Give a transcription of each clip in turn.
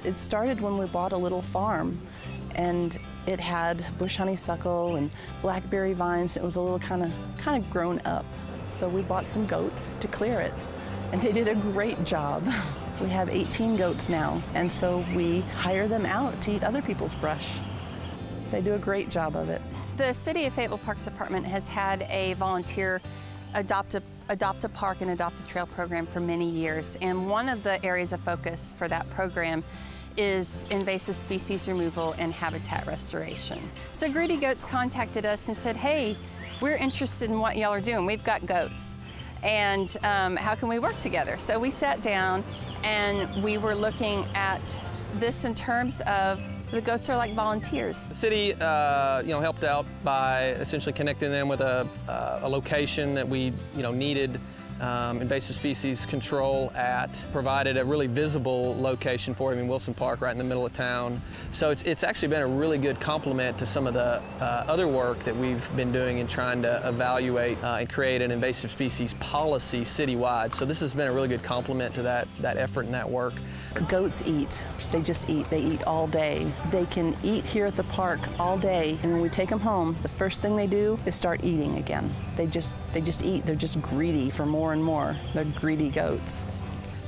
It started when we bought a little farm, and it had bush honeysuckle and blackberry vines. It was a little kind of grown up. So we bought some goats to clear it, and they did a great job. We have 18 goats now, and so we hire them out to eat other people's brush. They do a great job of it. The City of Fayetteville Parks Department has had a volunteer adopt a park and adopt a trail program for many years, and one of the areas of focus for that program is invasive species removal and habitat restoration. So Greedy Goats contacted us and said, hey, we're interested in what y'all are doing. We've got goats, and how can we work together? So we sat down and we were looking at this in terms of the goats are like volunteers. The city helped out by essentially connecting them with a location that we needed invasive species control at, provided a really visible location for them in Wilson Park, right in the middle of town. So it's actually been a really good complement to some of the other work that we've been doing in trying to evaluate and create an invasive species policy citywide. So this has been a really good complement to that effort and that work. Goats eat. They just eat. They eat all day. They can eat here at the park all day, and when we take them home, the first thing they do is start eating again. They just eat. They're just greedy for more and more. They're greedy goats.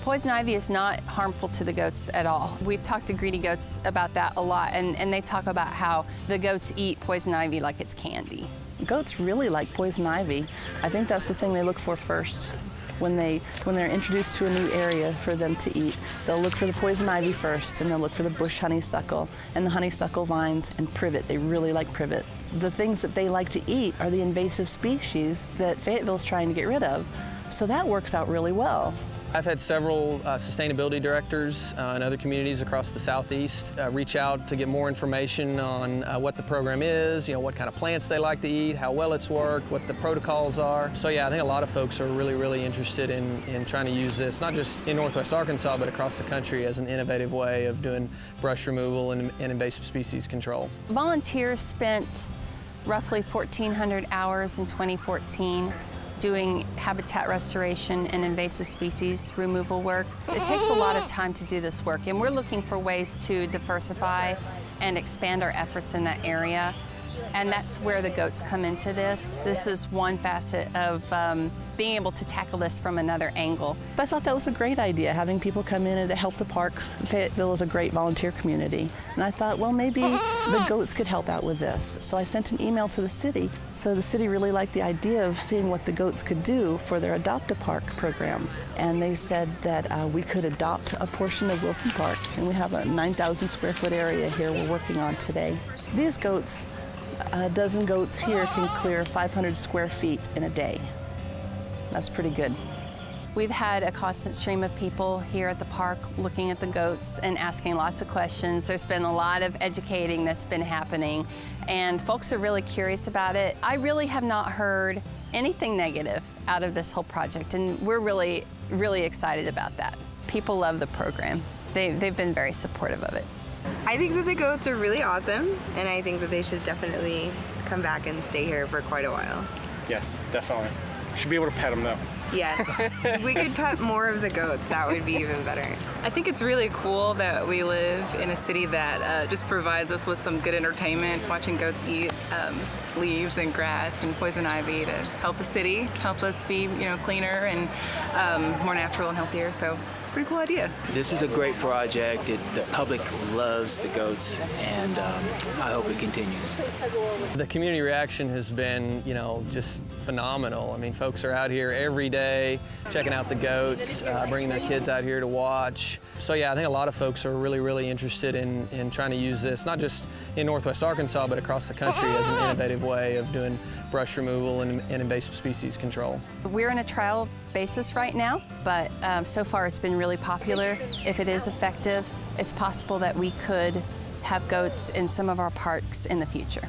Poison ivy is not harmful to the goats at all. We've talked to Greedy Goats about that a lot, and they talk about how the goats eat poison ivy like it's candy. Goats really like poison ivy. I think that's the thing they look for first. When they're introduced to a new area for them to eat, they'll look for the poison ivy first, and they'll look for the bush honeysuckle and the honeysuckle vines and privet. They really like privet. The things that they like to eat are the invasive species that Fayetteville's trying to get rid of. So that works out really well. I've had several sustainability directors in other communities across the Southeast reach out to get more information on what the program is, what kind of plants they like to eat, how well it's worked, what the protocols are. So yeah, I think a lot of folks are really interested in trying to use this, not just in Northwest Arkansas, but across the country as an innovative way of doing brush removal and invasive species control. Volunteers spent roughly 1,400 hours in 2014 doing habitat restoration and invasive species removal work. It takes a lot of time to do this work, and we're looking for ways to diversify and expand our efforts in that area. And that's where the goats come into this. This is one facet of being able to tackle this from another angle. I thought that was a great idea, having people come in and to help the parks. Fayetteville is a great volunteer community. And I thought, well, maybe the goats could help out with this. So I sent an email to the city. So the city really liked the idea of seeing what the goats could do for their Adopt a Park program. And they said that we could adopt a portion of Wilson Park. And we have a 9,000 square foot area here we're working on today. These goats, a dozen goats here can clear 500 square feet in a day. That's pretty good. We've had a constant stream of people here at the park looking at the goats and asking lots of questions. There's been a lot of educating that's been happening, and folks are really curious about it. I really have not heard anything negative out of this whole project, and we're really excited about that. People love the program. They've been very supportive of it. I think that the goats are really awesome, and I think that they should definitely come back and stay here for quite a while. Yes, definitely. Should be able to pet them though. Yes. If we could pet more of the goats, that would be even better. I think it's really cool that we live in a city that just provides us with some good entertainment. Just watching goats eat leaves and grass and poison ivy to help the city, help us be cleaner and more natural and healthier. So it's a pretty cool idea. This is a great project. The public loves the goats, and I hope it continues. The community reaction has been, just phenomenal. I mean, folks are out here every day checking out the goats, bringing their kids out here to watch. So yeah, I think a lot of folks are really interested in trying to use this, not just in Northwest Arkansas, but across the country as an innovative way of doing brush removal and invasive species control. We're in a trial basis right now, but so far it's been really popular. If it is effective, it's possible that we could have goats in some of our parks in the future.